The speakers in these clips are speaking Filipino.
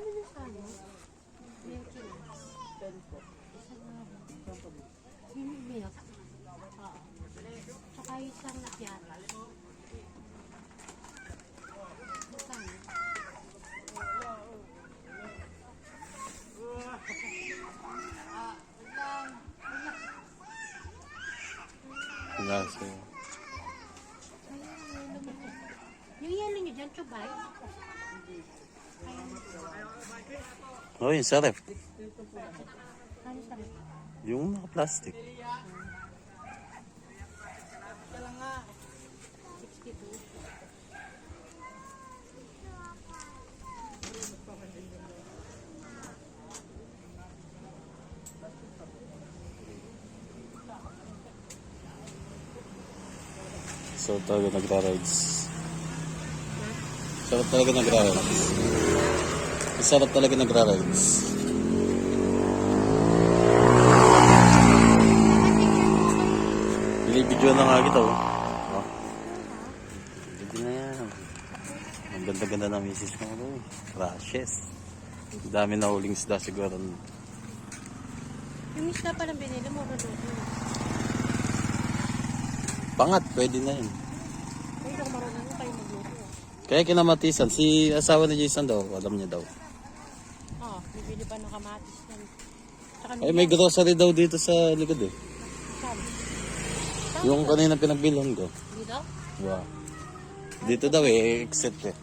Magkano na sa ano? Milk tea. Yung milk. Oo. Tsaka isang nakyata. Magkano? Lasa. Yung yelo nyo dyan, chubay. Oh, yung sarap. Ano sa rin? Yung naka-plastic. 62. So talaga nagra-rides. Sarap talaga nagra-rides. Sarap talaga nagra-rides. Binibidyo na nga kita oh. Oh. Hindi na yan. Ang ganda-ganda ng misis mo oh. Rashes. Ang dami na huling isda siguro. Yung isda palang binili mo, Rodolfo. Pangat, pwede na yun. Ay, lang marunong mo kayo magluto. Kaya kinamatisan, si asawa ni Jason daw, alam niya daw. Oo, bibili pa ng kamatis yan. Tsaka Ay, may grocery daw dito sa likod eh. Saan? Yung kanina pinagbilhan ko. Dito? Wow. Dito daw eh, exit eh.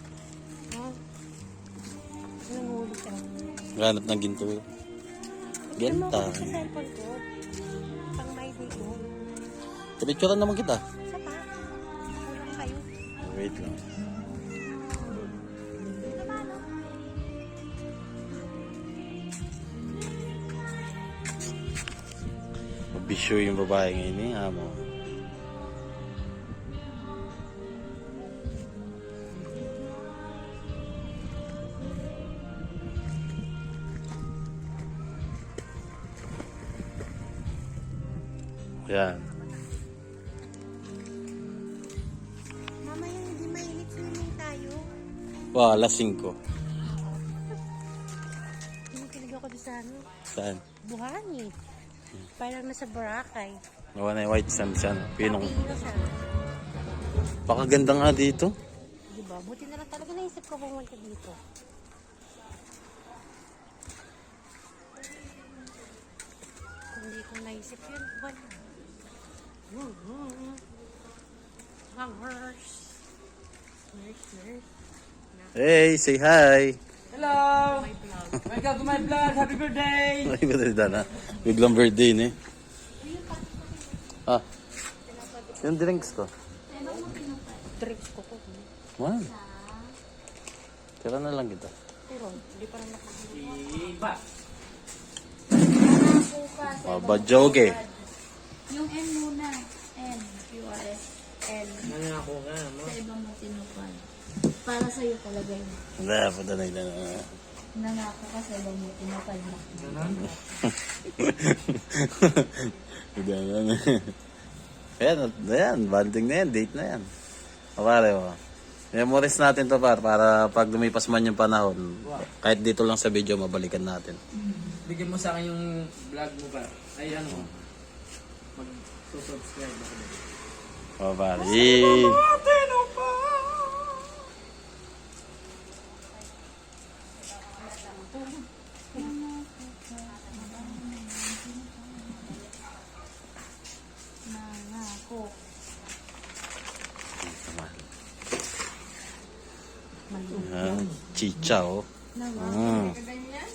Oo. Nanguhuli ka. Ganap ng ginto eh. Genta. Sa cellphone ko. Pang may day ko. Pinicturean naman kita. Isa pa. Kulang kayo. Wait lang. Mabisyo yung babae ngayon eh, amo. Yan. Mamaya hindi mainit swimming tayo. Wow, alas 5. Kinikilig ako doon sa ano. Saan? Buhangin. Parang nasa Boracay. Nawa na yung white sand siya. Pinong. Tapino siya. Pakaganda nga dito. Diba? Buti na lang talaga naisip ko pumunta dito. Kung hindi ko naisip yun, wala. Hangers. Nurse. Hey, say hi. Hello! My vlog. Welcome to my vlog! Happy birthday! Ay, ba na? Biglang birthday ni. Ah. Yung drinks ko. Drinks ko to. Man. Tira na lang kita. Pero, hindi pa rin nakakita. Iba! Oh, bajoge. Yung N muna. N. QRS. N. Nangako ka, mo. Sa ibang mo tinupad. Para sa'yo talaga yun. Wala, patanay na. Nangako ka sa ibang mo tinupad na. Ganun. Ayan, banding na yan, date na yan. O pare mo. Memories natin to para pag lumipas man yung panahon, kahit dito lang sa video, mabalikan natin. Bigyan mo sa akin yung vlog mo pa. Ay ano, mag-subscribe ako. O pare. Nangako. Chicha oh. Nangako. Mm. Ganyan?